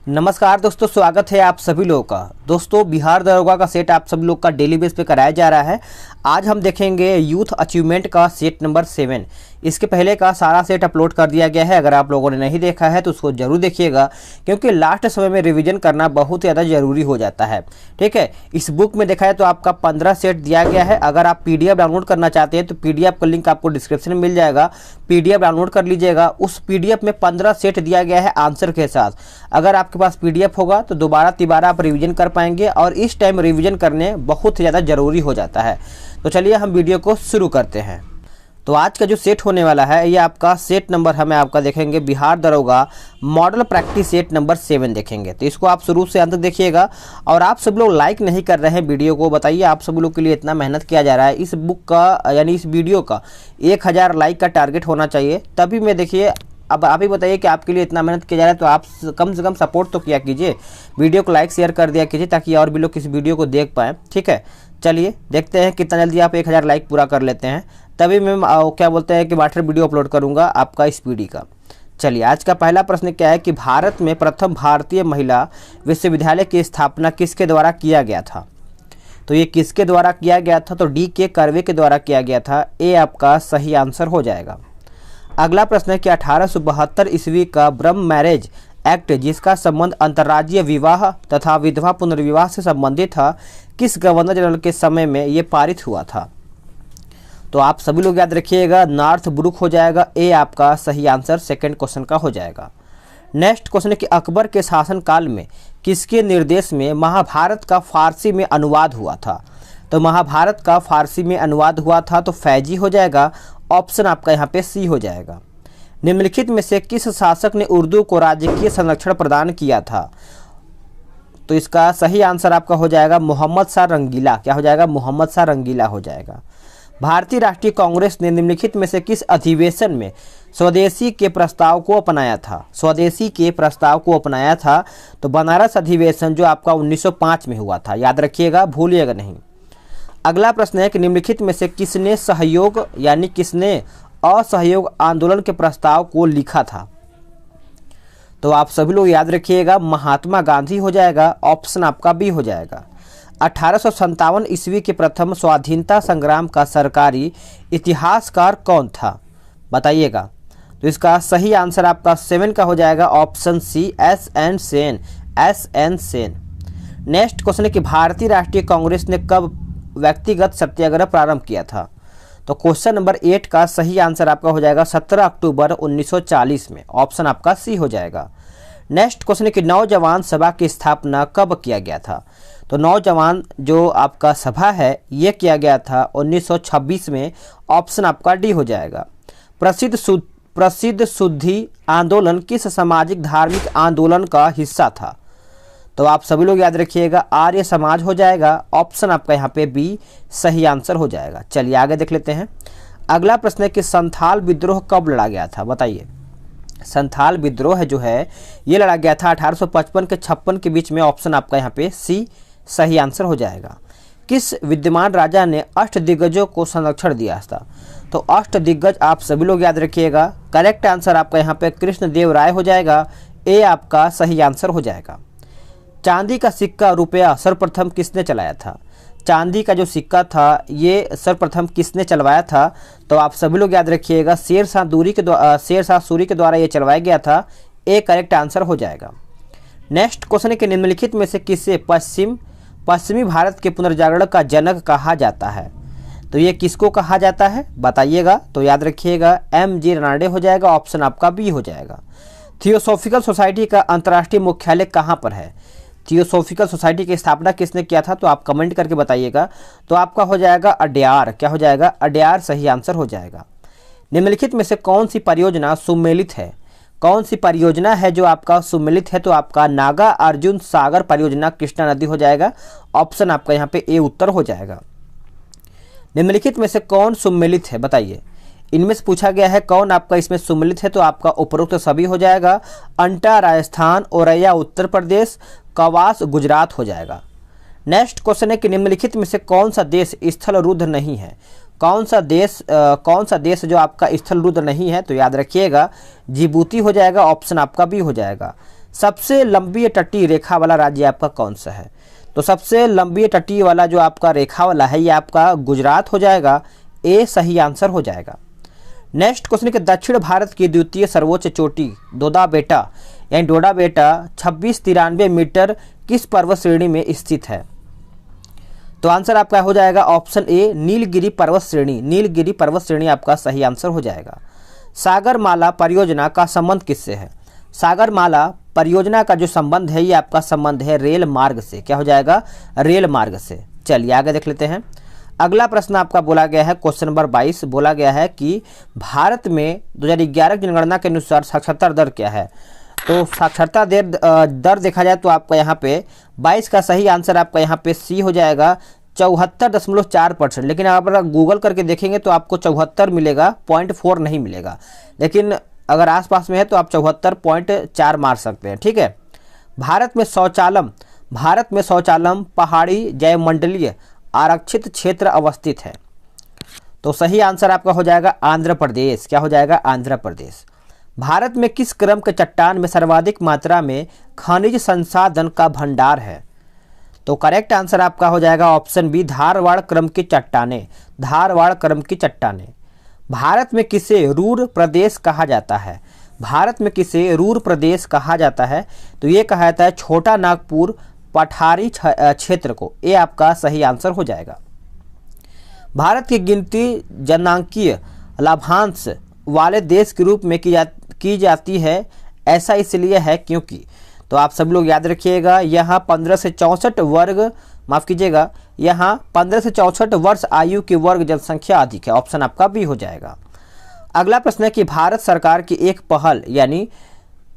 नमस्कार दोस्तों, स्वागत है आप सभी लोगों का। दोस्तों, बिहार दरोगा का सेट आप सभी लोग का डेली बेस पे कराया जा रहा है। आज हम देखेंगे यूथ अचीवमेंट का सेट नंबर 7। इसके पहले का सारा सेट अपलोड कर दिया गया है। अगर आप लोगों ने नहीं देखा है तो उसको जरूर देखिएगा, क्योंकि लास्ट समय में रिवीजन करना बहुत ज़्यादा ज़रूरी हो जाता है। ठीक है, इस बुक में देखा है तो आपका 15 सेट दिया गया है। अगर आप PDF डाउनलोड करना चाहते हैं तो PDF का लिंक आपको डिस्क्रिप्शन में मिल जाएगा। PDF डाउनलोड कर लीजिएगा। उस PDF में 15 सेट दिया गया है आंसर के साथ। अगर आपके पास PDF होगा तो दोबारा तिबारा आप रिवीजन कर पाएंगे, और इस टाइम रिवीजन करने बहुत ज़्यादा ज़रूरी हो जाता है। तो चलिए हम वीडियो को शुरू करते हैं। तो आज का जो सेट होने वाला है ये आपका सेट नंबर हमें आपका देखेंगे बिहार दरोगा मॉडल प्रैक्टिस सेट नंबर 7 देखेंगे। तो इसको आप शुरू से अंत तक देखिएगा। और आप सब लोग लाइक नहीं कर रहे हैं वीडियो को, बताइए आप सब लोग के लिए इतना मेहनत किया जा रहा है। इस बुक का यानी इस वीडियो का 1000 लाइक का टारगेट होना चाहिए, तभी मैं देखिए। अब आप ही बताइए कि आपके लिए इतना मेहनत किया जा रहा है तो आप कम से कम सपोर्ट तो किया कीजिए, वीडियो को लाइक शेयर कर दिया कीजिए, ताकि और भी लोग इस वीडियो को देख पाएँ। ठीक है, चलिए देखते हैं कितना जल्दी आप 1000 लाइक पूरा कर लेते हैं, तभी मैं क्या बोलते हैं कि वाटर वीडियो अपलोड करूंगा आपका स्पीडी का। चलिए, आज का पहला प्रश्न क्या है कि भारत में प्रथम भारतीय महिला विश्वविद्यालय की स्थापना किसके द्वारा किया गया था। तो ये किसके द्वारा किया गया था, तो D.K. कर्वे के द्वारा किया गया था। ये आपका सही आंसर हो जाएगा। अगला प्रश्न है कि 1872 ईस्वी का ब्रह्म मैरिज एक्ट, जिसका संबंध अंतर्राज्यीय विवाह तथा विधवा पुनर्विवाह से संबंधित था, किस गवर्नर जनरल के समय में ये पारित हुआ था। तो आप सभी लोग याद रखिएगा, नॉर्थ ब्रुक हो जाएगा। ए आपका सही आंसर सेकंड क्वेश्चन का हो जाएगा। नेक्स्ट क्वेश्चन है कि अकबर के शासनकाल में किसके निर्देश में महाभारत का फारसी में अनुवाद हुआ था। तो महाभारत का फारसी में अनुवाद हुआ था तो फैजी हो जाएगा। ऑप्शन आपका यहाँ पे सी हो जाएगा। निम्नलिखित में से किस शासक ने उर्दू को राजकीय संरक्षण प्रदान किया था। तो इसका सही आंसर आपका हो जाएगा मोहम्मद शाह रंगीला। क्या हो जाएगा, मोहम्मद शाह रंगीला हो जाएगा। भारतीय राष्ट्रीय कांग्रेस ने निम्नलिखित में से किस अधिवेशन में स्वदेशी के प्रस्ताव को अपनाया था। स्वदेशी के प्रस्ताव को अपनाया था तो बनारस अधिवेशन जो आपका 1905 में हुआ था, याद रखिएगा, भूलिएगा नहीं। अगला प्रश्न है कि निम्नलिखित में से किसने सहयोग यानी किसने असहयोग आंदोलन के प्रस्ताव को लिखा था। तो आप सभी लोग याद रखिएगा, महात्मा गांधी हो जाएगा। ऑप्शन आपका बी हो जाएगा। 1857 ईस्वी के प्रथम स्वाधीनता संग्राम का सरकारी इतिहासकार कौन था, बताइएगा। तो इसका सही आंसर आपका 7 का हो जाएगा। Option C, S.N. Sen. S.N. Sen. Next question है कि भारतीय राष्ट्रीय कांग्रेस ने कब व्यक्तिगत सत्याग्रह प्रारंभ किया था। तो क्वेश्चन नंबर 8 का सही आंसर आपका हो जाएगा 17 अक्टूबर 1940 में। ऑप्शन आपका सी हो जाएगा। नेक्स्ट क्वेश्चन है कि नौजवान सभा की स्थापना कब किया गया था। तो नौजवान जो आपका सभा है ये किया गया था 1926 में। ऑप्शन आपका डी हो जाएगा। प्रसिद्ध शुद्धि आंदोलन किस सामाजिक धार्मिक आंदोलन का हिस्सा था। तो आप सभी लोग याद रखिएगा, आर्य समाज हो जाएगा। ऑप्शन आपका यहाँ पे बी सही आंसर हो जाएगा। चलिए आगे देख लेते हैं। अगला प्रश्न है कि संथाल विद्रोह कब लड़ा गया था, बताइए। संथाल विद्रोह जो है ये लड़ा गया था 1855 के 56 के बीच में। ऑप्शन आपका यहाँ पे सी सही आंसर हो जाएगा। किस विद्यमान राजा ने अष्टदिग्गजों को संरक्षण दिया था। तो अष्टदिग्गज आप सभी लोग याद रखिएगा। करेक्ट आंसर आपका यहाँ पे कृष्णदेव राय हो जाएगा। ए आपका सही आंसर हो जाएगा। चांदी का सिक्का रुपया सर्वप्रथम किसने चलाया था। चांदी का जो सिक्का था ये सर्वप्रथम किसने चलवाया था। तो आप सभी लोग याद रखिएगा, शेरशाह सूरी के द्वारा ये चलवाया गया था। ए करेक्ट आंसर हो जाएगा। नेक्स्ट क्वेश्चन है कि निम्नलिखित में से किसे पश्चिमी भारत के पुनर्जागरण का जनक कहा जाता है। तो ये किसको कहा जाता है, बताइएगा। तो याद रखिएगा, M.G. रानडे हो जाएगा। ऑप्शन आपका बी हो जाएगा। थियोसॉफिकल सोसाइटी का अंतर्राष्ट्रीय मुख्यालय कहाँ पर है। थियोसॉफिकल सोसाइटी की स्थापना किसने किया था, तो आप कमेंट करके बताइएगा। तो आपका हो जाएगा अड्यार। क्या हो जाएगा, अड्यार सही आंसर हो जाएगा। निम्नलिखित में से कौन सी परियोजना सुमेलित है। कौन सी परियोजना है जो आपका सुमेलित है। तो आपका नागा अर्जुन सागर परियोजना कृष्णा नदी हो जाएगा। ऑप्शन आपका यहाँ पे ए उत्तर हो जाएगा। निम्नलिखित में से कौन सुमेलित है, बताइए। इनमें से पूछा गया है कौन आपका इसमें सुमेलित है। तो आपका उपरोक्त सभी हो जाएगा। अंटा राजस्थान, औरैया उत्तर प्रदेश, कवास गुजरात हो जाएगा। नेक्स्ट क्वेश्चन है कि निम्नलिखित में से कौन सा देश स्थल रुद्ध नहीं है। कौन सा देश जो आपका स्थल रुद्ध नहीं है। तो याद रखिएगा, जिबूती हो जाएगा। ऑप्शन आपका बी हो जाएगा। सबसे लंबी तटीय रेखा वाला राज्य आपका कौन सा है? तो सबसे लंबी तटीय वाला जो आपका रेखा वाला है ये आपका गुजरात हो जाएगा। ए सही आंसर हो जाएगा। नेक्स्ट क्वेश्चन के दक्षिण भारत की द्वितीय सर्वोच्च चोटी डोडा बेटा यानी डोडा बेटा 2693 मीटर किस पर्वत श्रेणी में स्थित है? तो आंसर आपका हो जाएगा ऑप्शन ए नीलगिरी पर्वत श्रेणी। नीलगिरी पर्वत श्रेणी आपका सही आंसर हो जाएगा। सागरमाला परियोजना का संबंध किससे है? सागरमाला परियोजना का जो संबंध है ये आपका संबंध है रेल मार्ग से। क्या हो जाएगा? रेल मार्ग से। चलिए आगे देख लेते हैं। अगला प्रश्न आपका बोला गया है क्वेश्चन नंबर 22 बोला गया है कि भारत में 2011 की जनगणना के अनुसार साक्षरता दर क्या है? तो साक्षरता दर देखा जाए तो आपका यहाँ पे 22 का सही आंसर आपका यहाँ पे सी हो जाएगा 74.4%। लेकिन अगर गूगल करके देखेंगे तो आपको 74 मिलेगा, 0.4 नहीं मिलेगा। लेकिन अगर आसपास में है तो आप 74.4 मार सकते हैं। ठीक है। भारत में शौचालय पहाड़ी जैवमंडलीय आरक्षित क्षेत्र अवस्थित है। तो सही आंसर आपका हो जाएगा आंध्र प्रदेश। क्या हो जाएगा? आंध्र प्रदेश। भारत में किस क्रम के चट्टान में सर्वाधिक मात्रा में खनिज संसाधन का भंडार है? तो करेक्ट आंसर आपका हो जाएगा ऑप्शन बी धारवाड़ क्रम की चट्टानें। धारवाड़ क्रम की चट्टानें। भारत में किसे रूर प्रदेश कहा जाता है? भारत में किसे रूर प्रदेश कहा जाता है? तो ये कहा जाता है छोटा नागपुर पठारी क्षेत्र को। ये आपका सही आंसर हो जाएगा। भारत की गिनती जनांकीय लाभांश वाले देश के रूप में की जाती है। ऐसा इसलिए है क्योंकि, तो आप सब लोग याद रखिएगा यहाँ 15 से 64 वर्ग माफ कीजिएगा यहाँ 15 से 64 वर्ष आयु की वर्ग जनसंख्या अधिक है। ऑप्शन आपका बी हो जाएगा। अगला प्रश्न है कि भारत सरकार की एक पहल यानी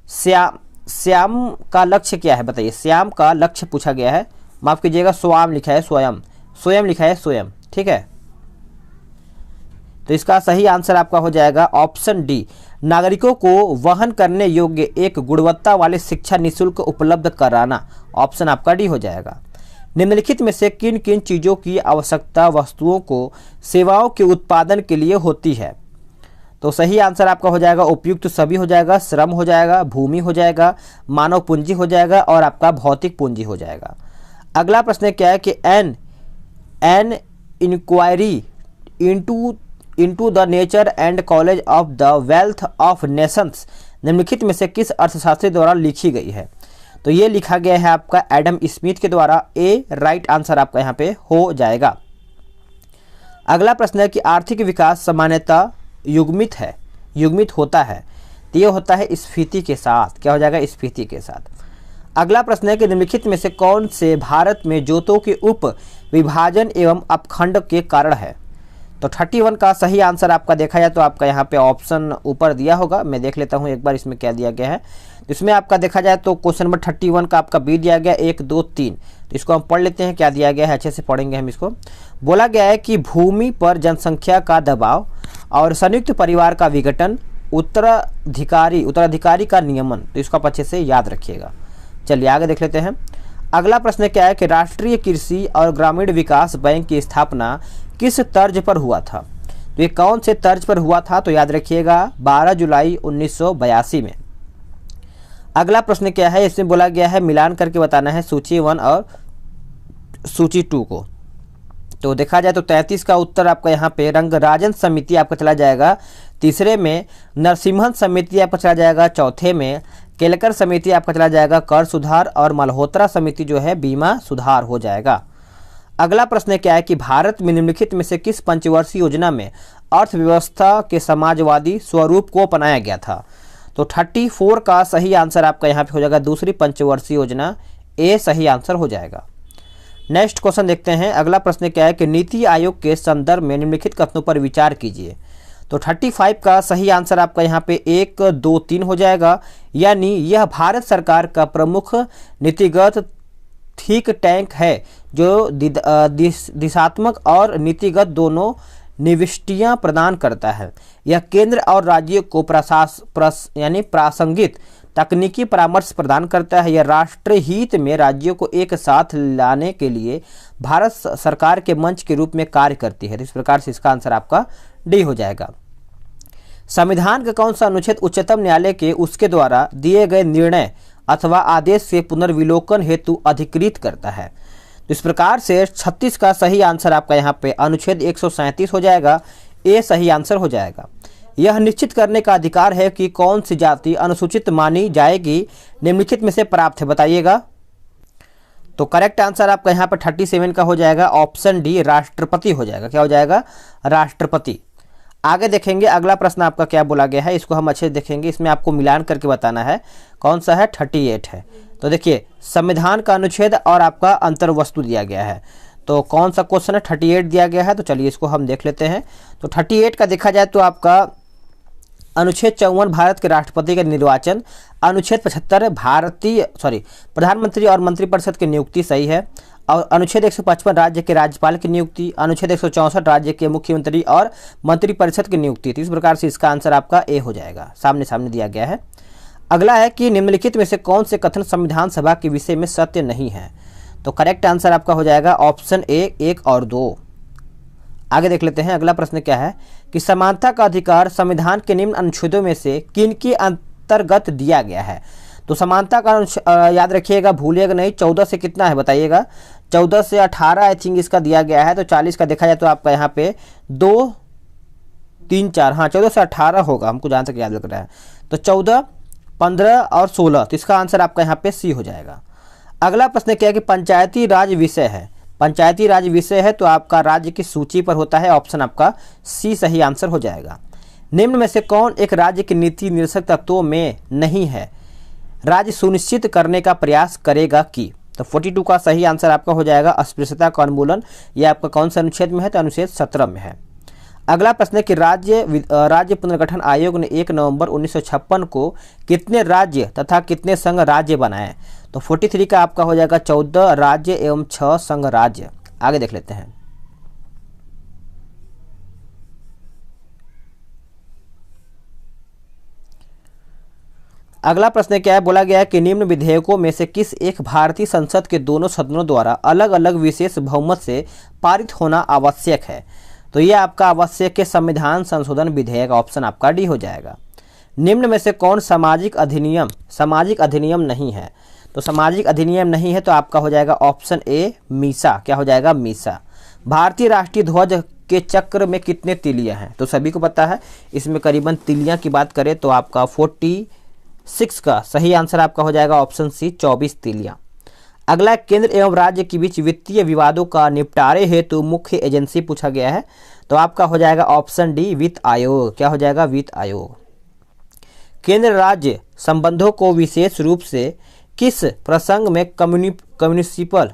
श्याम का लक्ष्य क्या है? बताइए। श्याम का लक्ष्य पूछा गया है। माफ कीजिएगा स्वयं लिखा है, स्वयं लिखा है, स्वयं। ठीक है। तो इसका सही आंसर आपका हो जाएगा ऑप्शन डी नागरिकों को वहन करने योग्य एक गुणवत्ता वाले शिक्षा निःशुल्क उपलब्ध कराना। ऑप्शन आपका डी हो जाएगा। निम्नलिखित में से किन किन चीजों की आवश्यकता वस्तुओं को सेवाओं के उत्पादन के लिए होती है? तो सही आंसर आपका हो जाएगा उपयुक्त सभी हो जाएगा, श्रम हो जाएगा, भूमि हो जाएगा, मानव पूंजी हो जाएगा और आपका भौतिक पूंजी हो जाएगा। अगला प्रश्न क्या है कि an inquiry into the nature and causes of the wealth of nations निम्नलिखित में से किस अर्थशास्त्री द्वारा लिखी गई है? तो ये लिखा गया है आपका एडम स्मिथ के द्वारा। ए राइट आंसर आपका यहाँ पे हो जाएगा। अगला प्रश्न है कि आर्थिक विकास सामान्यतः युग्मित होता है। तो ये होता है स्फीति के साथ। क्या हो जाएगा? स्फीति के साथ। अगला प्रश्न है कि निम्नलिखित में से कौन से भारत में जोतों के उप विभाजन एवं अपखंड के कारण है? तो 31 का सही आंसर आपका देखा जाए तो आपका यहाँ पे ऑप्शन ऊपर दिया होगा। मैं देख लेता हूँ एक बार इसमें क्या दिया गया है। इसमें आपका देखा जाए तो क्वेश्चन नंबर 31 का आपका बी दिया गया 1 2 3। तो इसको हम पढ़ लेते हैं क्या दिया गया है, अच्छे से पढ़ेंगे हम इसको। बोला गया है कि भूमि पर जनसंख्या का दबाव और संयुक्त परिवार का विघटन, उत्तराधिकारी का नियमन। तो इसको आप अच्छे से याद रखिएगा। चलिए आगे देख लेते हैं। अगला प्रश्न क्या है कि राष्ट्रीय कृषि और ग्रामीण विकास बैंक की स्थापना किस तर्ज पर हुआ था? तो ये कौन से तर्ज पर हुआ था? तो याद रखिएगा 12 जुलाई 1982 में। अगला प्रश्न क्या है? इसमें बोला गया है मिलान करके बताना है सूची 1 और सूची 2 को। तो देखा जाए तो 33 का उत्तर आपका यहाँ पे रंगराजन समिति आपका चला जाएगा। तीसरे में नरसिम्हन समिति आपका चला जाएगा। चौथे में केलकर समिति आपका चला जाएगा कर सुधार और मल्होत्रा समिति जो है बीमा सुधार हो जाएगा। अगला प्रश्न क्या है कि भारत में निम्नलिखित में से किस पंचवर्षीय योजना में अर्थव्यवस्था के समाजवादी स्वरूप को अपनाया गया था? तो 34 का सही आंसर आपका यहाँ पे हो जाएगा दूसरी पंचवर्षीय योजना। ए सही आंसर हो जाएगा। नेक्स्ट क्वेश्चन देखते हैं। अगला प्रश्न क्या है कि नीति आयोग के संदर्भ में निम्नलिखित कथनों पर विचार कीजिए। तो 35 का सही आंसर आपका यहाँ पे 1 2 3 हो जाएगा। यानी यह भारत सरकार का प्रमुख नीतिगत थिंक टैंक है जो दिशात्मक और नीतिगत दोनों निविष्टियां प्रदान करता है। यह केंद्र और राज्य को प्रासंगिक तकनीकी परामर्श प्रदान करता है। यह राष्ट्र हित में राज्यों को एक साथ लाने के लिए भारत सरकार के मंच के रूप में कार्य करती है। इस प्रकार से इसका आंसर आपका डी हो जाएगा। संविधान का कौन सा अनुच्छेद उच्चतम न्यायालय के उसके द्वारा दिए गए निर्णय अथवा आदेश से पुनर्विलोकन हेतु अधिकृत करता है। तो इस प्रकार से 36 का सही आंसर आपका यहाँ पे अनुच्छेद 137 हो जाएगा, ए सही आंसर हो जाएगा। यह निश्चित करने का अधिकार है कि कौन सी जाति अनुसूचित मानी जाएगी, निम्नलिखित में से प्राप्त है, बताइएगा। तो करेक्ट आंसर आपका यहाँ पर 37 का हो जाएगा, ऑप्शन डी राष्ट्रपति हो जाएगा। क्या हो जाएगा? राष्ट्रपति। आगे देखेंगे अगला प्रश्न आपका क्या बोला गया है, इसको हम अच्छे से देखेंगे। इसमें आपको मिलान करके बताना है कौन सा है, 38 है। तो देखिए संविधान का अनुच्छेद और आपका अंतर्वस्तु दिया गया है, तो कौन सा क्वेश्चन है, 38 दिया गया है। तो चलिए इसको हम देख लेते हैं। तो 38 का देखा जाए तो आपका अनुच्छेद 54 भारत के राष्ट्रपति का निर्वाचन, अनुच्छेद 75 प्रधानमंत्री और मंत्रिपरिषद की नियुक्ति सही है, और अनुच्छेद 155 राज्य के राज्यपाल की नियुक्ति, अनुच्छेद 164 राज्य के मुख्यमंत्री और मंत्रिपरिषद की नियुक्ति। तो इस प्रकार से इसका आंसर आपका ए हो जाएगा, सामने सामने दिया गया है। अगला है कि निम्नलिखित में से कौन से कथन संविधान सभा के विषय में सत्य नहीं है। तो करेक्ट आंसर आपका हो जाएगा ऑप्शन ए 1 और 2। आगे देख लेते हैं अगला प्रश्न क्या है कि समानता का अधिकार संविधान के निम्न अनुच्छेदों में से किन के अंतर्गत दिया गया है। तो समानता का याद रखिएगा, भूलिएगा नहीं। 14 से कितना है बताइएगा, 14 से 18 आई थिंक इसका दिया गया है। तो 40 का देखा जाए तो आपका यहाँ पे 2, 3, 4, हाँ 14 से 18 होगा, हमको जहाँ तक याद लग रहा है। तो 14, 15 और 16, तो इसका आंसर आपका यहाँ पे सी हो जाएगा। अगला प्रश्न क्या है कि पंचायती राज विषय है। पंचायती राज विषय है तो आपका राज्य की सूची पर होता है, ऑप्शन आपका सी सही आंसर हो जाएगा। निम्न में से कौन एक राज्य की नीति निर्देशक तत्वों में नहीं है, राज्य सुनिश्चित करने का प्रयास करेगा कि। तो 42 का सही आंसर आपका हो जाएगा अस्पृश्यता का उन्मूलन। यह आपका कौन सा अनुच्छेद में है, तो अनुच्छेद 17 में है। अगला प्रश्न है कि राज्य पुनर्गठन आयोग ने 1 नवंबर 1956 को कितने राज्य तथा कितने संघ राज्य बनाए। तो 43 का आपका हो जाएगा 14 राज्य एवं 6 संघ राज्य। आगे देख लेते हैं। अगला प्रश्न क्या है, बोला गया है कि निम्न विधेयकों में से किस एक भारतीय संसद के दोनों सदनों द्वारा अलग अलग विशेष बहुमत से पारित होना आवश्यक है। तो यह आपका आवश्यक है संविधान संशोधन विधेयक, ऑप्शन आपका डी हो जाएगा। निम्न में से कौन सामाजिक अधिनियम नहीं है। तो सामाजिक अधिनियम नहीं है तो आपका हो जाएगा ऑप्शन ए मीसा। क्या हो जाएगा, मीसा। भारतीय राष्ट्रीय ध्वज के चक्र में कितने तिलियां हैं। तो सभी को पता है, इसमें करीबन तिलियां की बात करें तो आपका 46 का सही आंसर आपका हो जाएगा ऑप्शन सी 24 तिलियां। अगला केंद्र एवं राज्य के बीच वित्तीय विवादों का निपटारे हेतु मुख्य एजेंसी पूछा गया है। तो आपका हो जाएगा ऑप्शन डी वित्त आयोग। क्या हो जाएगा, वित्त आयोग। केंद्र राज्य संबंधों को विशेष रूप से किस प्रसंग में कम्युनिसिपल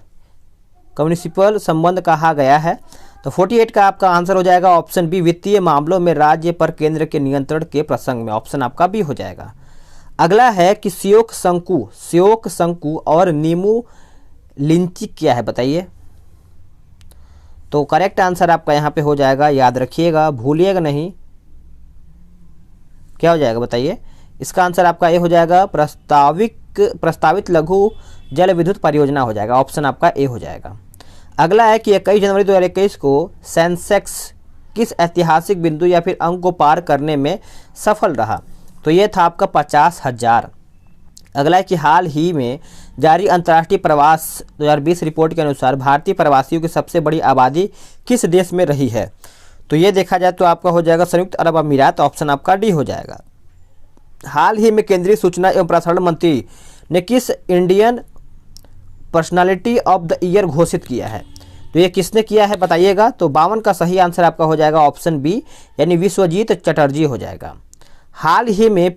संबंध कहा गया है। तो 48 का आपका आंसर हो जाएगा ऑप्शन बी वित्तीय मामलों में राज्य पर केंद्र के नियंत्रण के प्रसंग में, ऑप्शन आपका बी हो जाएगा। अगला है कि श्योक शंकु और नीमू लिंचिक क्या है, बताइए। तो करेक्ट आंसर आपका यहाँ पे हो जाएगा, याद रखिएगा, भूलिएगा नहीं। क्या हो जाएगा बताइए, इसका आंसर आपका ए हो जाएगा प्रस्तावित लघु जल विद्युत परियोजना हो जाएगा, ऑप्शन आपका ए हो जाएगा। अगला है कि 21 जनवरी 2021 को सेंसेक्स किस ऐतिहासिक बिंदु या फिर अंक को पार करने में सफल रहा। तो ये था आपका 50,000। अगला है कि हाल ही में जारी अंतर्राष्ट्रीय प्रवास 2020 रिपोर्ट के अनुसार भारतीय प्रवासियों की सबसे बड़ी आबादी किस देश में रही है। तो ये देखा जाए तो आपका हो जाएगा संयुक्त अरब अमीरात, ऑप्शन आपका डी हो जाएगा। हाल ही में केंद्रीय सूचना एवं प्रसारण मंत्री ने किस Indian personality of the year घोषित किया है। तो ये किसने किया है बताइएगा। तो 52 का सही आंसर आपका हो जाएगा ऑप्शन बी यानी विश्वजीत चटर्जी हो जाएगा। हाल ही में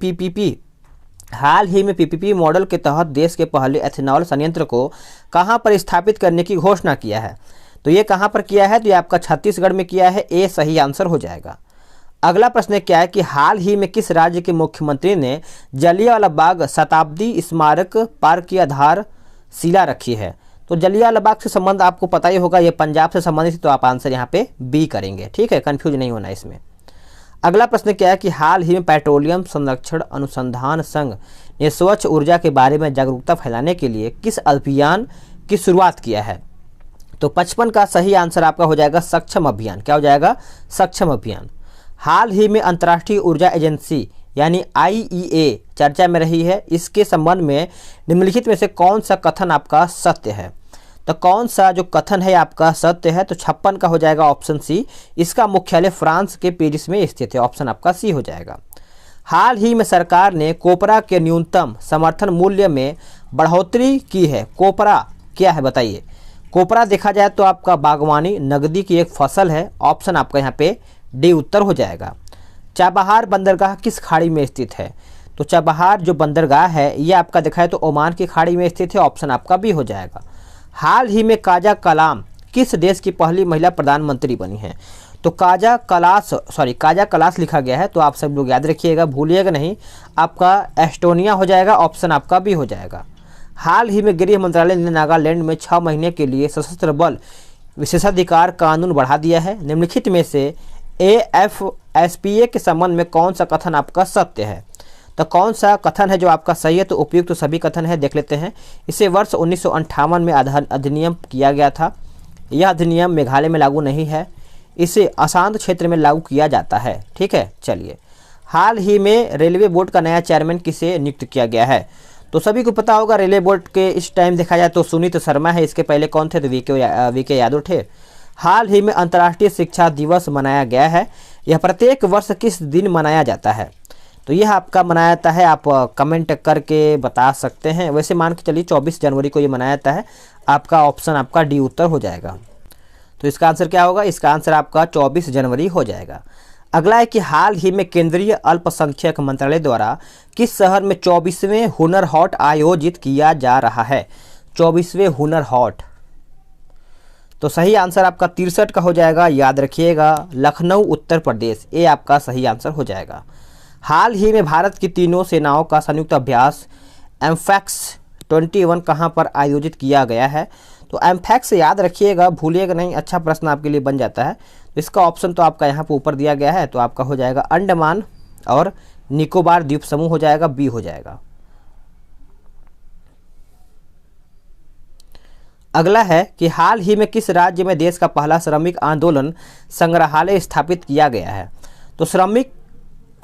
पीपीपी मॉडल के तहत देश के पहले एथेनॉल संयंत्र को कहां पर स्थापित करने की घोषणा किया है। तो ये कहां पर किया है, तो ये आपका छत्तीसगढ़ में किया है, ए सही आंसर हो जाएगा। अगला प्रश्न क्या है कि हाल ही में किस राज्य के मुख्यमंत्री ने जलियांवाला बाग शताब्दी स्मारक पार्क की आधारशिला रखी है। तो जलियांवाला बाग से संबंध आपको पता ही होगा, ये पंजाब से संबंधित, तो आप आंसर यहाँ पे बी करेंगे, ठीक है, कंफ्यूज नहीं होना इसमें। अगला प्रश्न क्या है कि हाल ही में पेट्रोलियम संरक्षण अनुसंधान संघ ने स्वच्छ ऊर्जा के बारे में जागरूकता फैलाने के लिए किस अभियान की शुरुआत किया है। तो 55 का सही आंसर आपका हो जाएगा सक्षम अभियान। क्या हो जाएगा, सक्षम अभियान। हाल ही में अंतर्राष्ट्रीय ऊर्जा एजेंसी यानी IEA चर्चा में रही है, इसके संबंध में निम्नलिखित में से कौन सा कथन आपका सत्य है? तो कौन सा जो कथन है आपका सत्य है? तो 56 का हो जाएगा ऑप्शन सी। इसका मुख्यालय फ्रांस के पेरिस में स्थित है, ऑप्शन आपका सी हो जाएगा। हाल ही में सरकार ने कोपरा के न्यूनतम समर्थन मूल्य में बढ़ोतरी की है। कोपरा क्या है बताइए? कोपरा देखा जाए तो आपका बागवानी नकदी की एक फसल है, ऑप्शन आपका यहाँ पे डी उत्तर हो जाएगा। चाबहार बंदरगाह किस खाड़ी में स्थित है? तो चाबहार जो बंदरगाह है ये आपका देखा है तो ओमान की खाड़ी में स्थित है, ऑप्शन आपका बी हो जाएगा। हाल ही में काजा कलाम किस देश की पहली महिला प्रधानमंत्री बनी है? तो काजा कलास लिखा गया है, तो आप सब लोग याद रखिएगा, भूलिएगा नहीं। आपका एस्टोनिया हो जाएगा, ऑप्शन आपका बी हो जाएगा। हाल ही में गृह मंत्रालय ने नागालैंड में 6 महीने के लिए सशस्त्र बल विशेषाधिकार कानून बढ़ा दिया है। निम्नलिखित में से AFSPA के संबंध में कौन सा कथन आपका सत्य है? तो कौन सा कथन है जो आपका सही है? तो उपयुक्त तो सभी कथन है, देख लेते हैं। इसे वर्ष 1958 में अधिनियम किया गया था। यह अधिनियम मेघालय में लागू नहीं है, इसे अशांत क्षेत्र में लागू किया जाता है। ठीक है, चलिए। हाल ही में रेलवे बोर्ड का नया चेयरमैन किसे नियुक्त किया गया है? तो सभी को पता होगा रेलवे बोर्ड के इस टाइम देखा जाए तो सुनीत शर्मा है। इसके पहले कौन थे? तो वीके यादव थे। हाल ही में अंतर्राष्ट्रीय शिक्षा दिवस मनाया गया है। यह प्रत्येक वर्ष किस दिन मनाया जाता है? तो यह आपका मनाया जाता है, आप कमेंट करके बता सकते हैं। वैसे मान के चलिए 24 जनवरी को ये मनाया जाता है। आपका ऑप्शन आपका डी उत्तर हो जाएगा। तो इसका आंसर क्या होगा? इसका आंसर आपका 24 जनवरी हो जाएगा। अगला है कि हाल ही में केंद्रीय अल्पसंख्यक मंत्रालय द्वारा किस शहर में 24वें हुनर हाट आयोजित किया जा रहा है? 24वें हुनर हाट, तो सही आंसर आपका 63 का हो जाएगा, याद रखिएगा, लखनऊ उत्तर प्रदेश, ये आपका सही आंसर हो जाएगा। हाल ही में भारत की तीनों सेनाओं का संयुक्त अभ्यास एम्फैक्स 21 कहाँ पर आयोजित किया गया है? तो एम्फैक्स याद रखिएगा, भूलिएगा नहीं, अच्छा प्रश्न आपके लिए बन जाता है। तो इसका ऑप्शन तो आपका यहाँ पर ऊपर दिया गया है, तो आपका हो जाएगा अंडमान और निकोबार द्वीप समूह हो जाएगा, बी हो जाएगा। अगला है कि हाल ही में किस राज्य में देश का पहला श्रमिक आंदोलन संग्रहालय स्थापित किया गया है? तो श्रमिक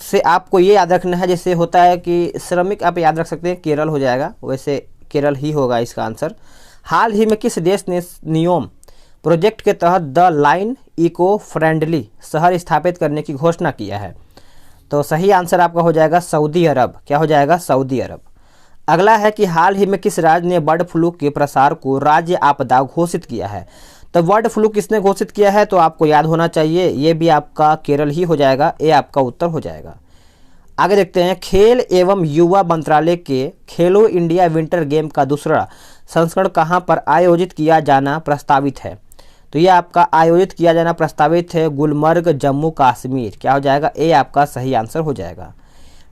से आपको ये याद रखना है, जैसे होता है कि श्रमिक आप याद रख सकते हैं, केरल हो जाएगा, वैसे केरल ही होगा इसका आंसर। हाल ही में किस देश ने नियोम प्रोजेक्ट के तहत द लाइन इको फ्रेंडली शहर स्थापित करने की घोषणा किया है? तो सही आंसर आपका हो जाएगा सऊदी अरब, क्या हो जाएगा? सऊदी अरब। अगला है कि हाल ही में किस राज्य ने बर्ड फ्लू के प्रसार को राज्य आपदा घोषित किया है? तो बर्ड फ्लू किसने घोषित किया है? तो आपको याद होना चाहिए, ये भी आपका केरल ही हो जाएगा, ये आपका उत्तर हो जाएगा। आगे देखते हैं, खेल एवं युवा मंत्रालय के खेलो इंडिया विंटर गेम का दूसरा संस्करण कहां पर आयोजित किया जाना प्रस्तावित है? तो ये आपका आयोजित किया जाना प्रस्तावित है गुलमर्ग, जम्मू कश्मीर, क्या हो जाएगा? ये आपका सही आंसर हो जाएगा।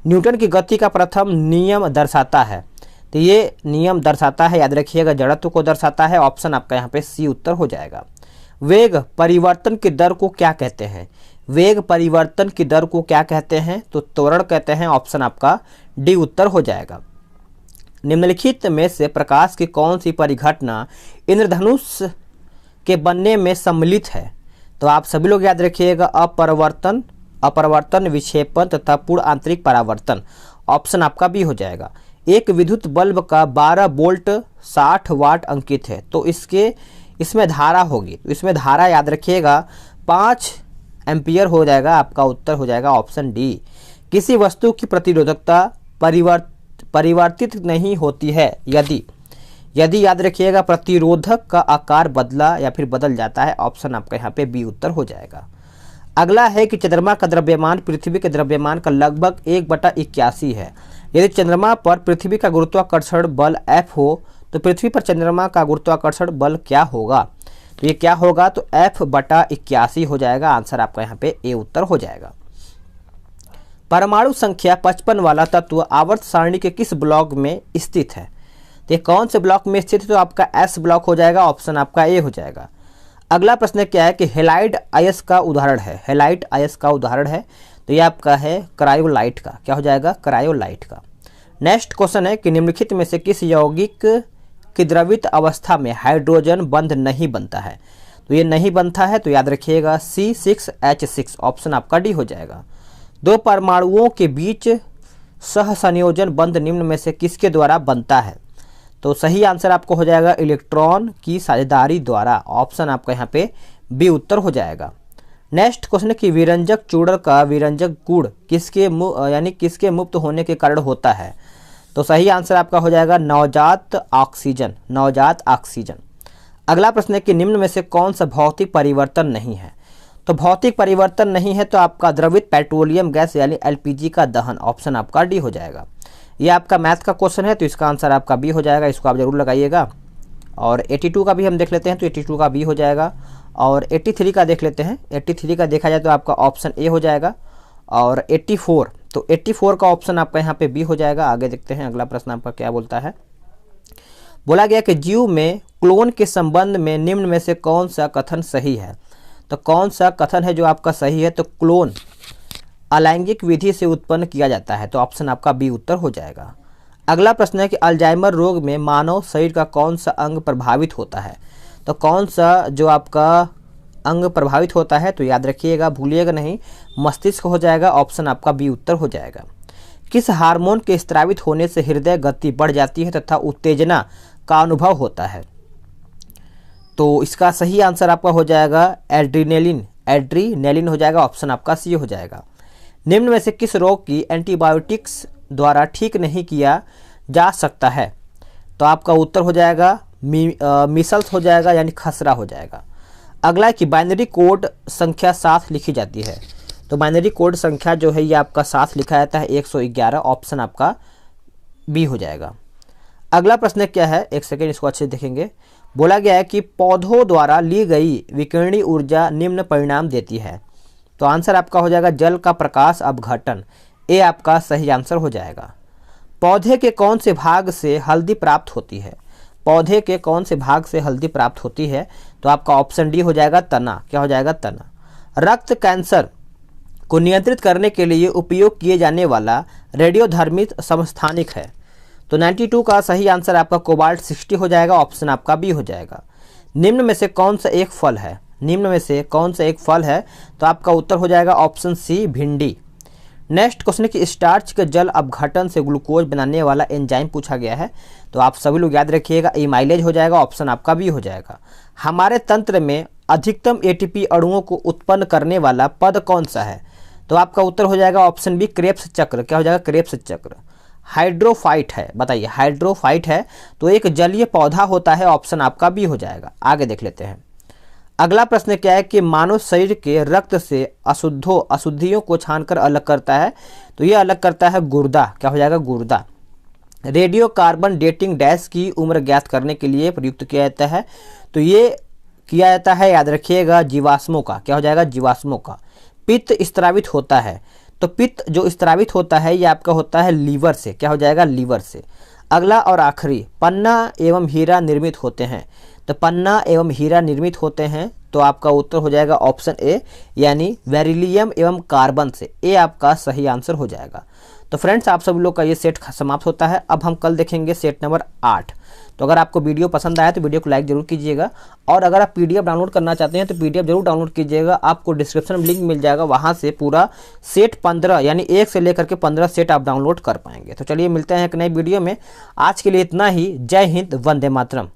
न्यूटन की गति का प्रथम नियम दर्शाता है? तो ये नियम दर्शाता है, याद रखिएगा, जड़त्व को दर्शाता है, ऑप्शन आपका यहाँ पे सी उत्तर हो जाएगा। वेग परिवर्तन की दर को क्या कहते हैं? वेग परिवर्तन की दर को क्या कहते हैं? तो त्वरण कहते हैं, ऑप्शन आपका डी उत्तर हो जाएगा। निम्नलिखित में से प्रकाश की कौन सी परिघटना इंद्रधनुष के बनने में सम्मिलित है? तो आप सभी लोग याद रखिएगा, अपवर्तन, विक्षेपण तथा पूर्ण आंतरिक परावर्तन, ऑप्शन आपका बी हो जाएगा। एक विद्युत बल्ब का 12 वोल्ट 60 वाट अंकित है, तो इसमें धारा होगी, तो इसमें धारा याद रखिएगा 5 एम्पियर हो जाएगा, आपका उत्तर हो जाएगा ऑप्शन डी। किसी वस्तु की प्रतिरोधकता परिवर्तित नहीं होती है यदि याद रखिएगा प्रतिरोधक का आकार बदला या फिर बदल जाता है, ऑप्शन आपका यहाँ पे बी उत्तर हो जाएगा। अगला है कि चंद्रमा का द्रव्यमान पृथ्वी के द्रव्यमान का लगभग 1/81 है। यदि चंद्रमा पर पृथ्वी का गुरुत्वाकर्षण बल F हो तो पृथ्वी पर चंद्रमा का गुरुत्वाकर्षण बल क्या होगा? तो ये क्या होगा? तो F/81 हो जाएगा, आंसर आपका यहाँ पे ए उत्तर हो जाएगा। परमाणु संख्या 55 वाला तत्व आवर्त सारणी के किस ब्लॉक में स्थित है? तो ये कौन से ब्लॉक में स्थित है? तो आपका एस ब्लॉक हो जाएगा, ऑप्शन आपका ए हो जाएगा। अगला प्रश्न क्या है कि हेलाइड अयस्क का उदाहरण है? हेलाइड अयस्क का उदाहरण है, तो ये आपका है क्रायोलाइट का, क्या हो जाएगा? क्रायोलाइट का। नेक्स्ट क्वेश्चन है कि निम्नलिखित में से किस यौगिक की द्रवित अवस्था में हाइड्रोजन बंध नहीं बनता है? तो ये नहीं बनता है, तो याद रखिएगा C6H6, ऑप्शन आपका डी हो जाएगा। दो परमाणुओं के बीच सहसंयोजन बंध निम्न में से किसके द्वारा बनता है? तो सही आंसर आपको हो जाएगा इलेक्ट्रॉन की साझेदारी द्वारा। ऑप्शन आपका यहाँ पे बी उत्तर हो जाएगा। नेक्स्ट क्वेश्चन है कि विरंजक चूर्ण का विरंजक गुण किसके मुक्त होने के कारण होता है? तो सही आंसर आपका हो जाएगा नवजात ऑक्सीजन, नवजात ऑक्सीजन। अगला प्रश्न है कि निम्न में से कौन सा भौतिक परिवर्तन नहीं है? तो भौतिक परिवर्तन नहीं है तो आपका द्रवित पेट्रोलियम गैस यानी एलपीजी का दहन। ऑप्शन आपका डी हो जाएगा। ये आपका मैथ का क्वेश्चन है तो इसका आंसर आपका बी हो जाएगा, इसको आप जरूर लगाइएगा। और 82 का भी हम देख लेते हैं तो 82 का बी हो जाएगा। और 83 का देख लेते हैं, 83 का देखा जाए तो आपका ऑप्शन ए हो जाएगा। और 84, तो 84 का ऑप्शन आपका यहाँ पे बी हो जाएगा। आगे देखते हैं अगला प्रश्न आपका क्या बोलता है। बोला गया कि जीव में क्लोन के संबंध में निम्न में से कौन सा कथन सही है? तो कौन सा कथन है जो आपका सही है? तो क्लोन अलैंगिक विधि से उत्पन्न किया जाता है, तो ऑप्शन आपका बी उत्तर हो जाएगा। अगला प्रश्न है कि अल्जाइमर रोग में मानव शरीर का कौन सा अंग प्रभावित होता है? तो कौन सा जो आपका अंग प्रभावित होता है? तो याद रखिएगा, भूलिएगा नहीं, मस्तिष्क हो जाएगा। ऑप्शन आपका बी उत्तर हो जाएगा। किस हार्मोन के स्रावित होने से हृदय गति बढ़ जाती है तथा उत्तेजना का अनुभव होता है? तो इसका सही आंसर आपका हो जाएगा एड्रीनेलिन, एड्रीनेलिन हो जाएगा। ऑप्शन आपका सी हो जाएगा। निम्न में से किस रोग की एंटीबायोटिक्स द्वारा ठीक नहीं किया जा सकता है? तो आपका उत्तर हो जाएगा मीसल्स हो जाएगा, यानी खसरा हो जाएगा। अगला है कि बाइनरी कोड संख्या 7 लिखी जाती है। तो बाइनरी कोड संख्या जो है ये आपका 7 लिखा जाता है, 111। ऑप्शन आपका बी हो जाएगा। अगला प्रश्न क्या है, एक सेकेंड इसको अच्छे देखेंगे। बोला गया है कि पौधों द्वारा ली गई विकिरणीय ऊर्जा निम्न परिणाम देती है। तो आंसर आपका हो जाएगा जल का प्रकाश अपघटन। ए आपका सही आंसर हो जाएगा। पौधे के कौन से भाग से हल्दी प्राप्त होती है? पौधे के कौन से भाग से हल्दी प्राप्त होती है? तो आपका ऑप्शन डी हो जाएगा तना। क्या हो जाएगा? तना। रक्त कैंसर को नियंत्रित करने के लिए उपयोग किए जाने वाला रेडियोधर्मी समस्थानिक है। तो 92 का सही आंसर आपका कोबाल्ट 60 हो जाएगा। ऑप्शन आपका बी हो जाएगा। निम्न में से कौन सा एक फल है? निम्न में से कौन सा एक फल है? तो आपका उत्तर हो जाएगा ऑप्शन सी भिंडी। नेक्स्ट क्वेश्चन कि स्टार्च के जल अपघटन से ग्लूकोज बनाने वाला एंजाइम पूछा गया है। तो आप सभी लोग याद रखिएगा, एमाइलेज हो जाएगा। ऑप्शन आपका बी हो जाएगा। हमारे तंत्र में अधिकतम एटीपी अणुओं को उत्पन्न करने वाला पद कौन सा है? तो आपका उत्तर हो जाएगा ऑप्शन बी क्रेब्स चक्र। क्या हो जाएगा? क्रेब्स चक्र। हाइड्रोफाइट है, बताइए हाइड्रोफाइट है तो एक जलीय पौधा होता है। ऑप्शन आपका बी हो जाएगा। आगे देख लेते हैं। अगला प्रश्न क्या है कि मानव शरीर के रक्त से अशुद्धियों को छानकर अलग करता है। तो ये अलग करता है गुर्दा। क्या हो जाएगा? गुर्दा। रेडियो कार्बन डेटिंग डैश की उम्र ज्ञात करने के लिए प्रयुक्त किया जाता है। तो ये किया जाता है, याद रखिएगा, जीवाश्मों का। क्या हो जाएगा? जीवाश्मों का। पित्त स्त्रावित होता है। तो पित्त जो स्त्रावित होता है ये आपका होता है लीवर से। क्या हो जाएगा? लीवर से। अगला और आखिरी, पन्ना एवं हीरा निर्मित होते हैं। तो पन्ना एवं हीरा निर्मित होते हैं तो आपका उत्तर हो जाएगा ऑप्शन ए, यानी बेरिलियम एवं कार्बन से। ए आपका सही आंसर हो जाएगा। तो फ्रेंड्स, आप सब लोग का ये सेट समाप्त होता है। अब हम कल देखेंगे सेट नंबर 8। तो अगर आपको वीडियो पसंद आया तो वीडियो को लाइक जरूर कीजिएगा। और अगर आप पीडीएफ डाउनलोड करना चाहते हैं तो पीडीएफ जरूर डाउनलोड कीजिएगा। आपको डिस्क्रिप्शन में लिंक मिल जाएगा, वहाँ से पूरा सेट 15 यानी 1 से लेकर के 15 सेट आप डाउनलोड कर पाएंगे। तो चलिए मिलते हैं एक नई वीडियो में। आज के लिए इतना ही। जय हिंद, वंदे मातरम।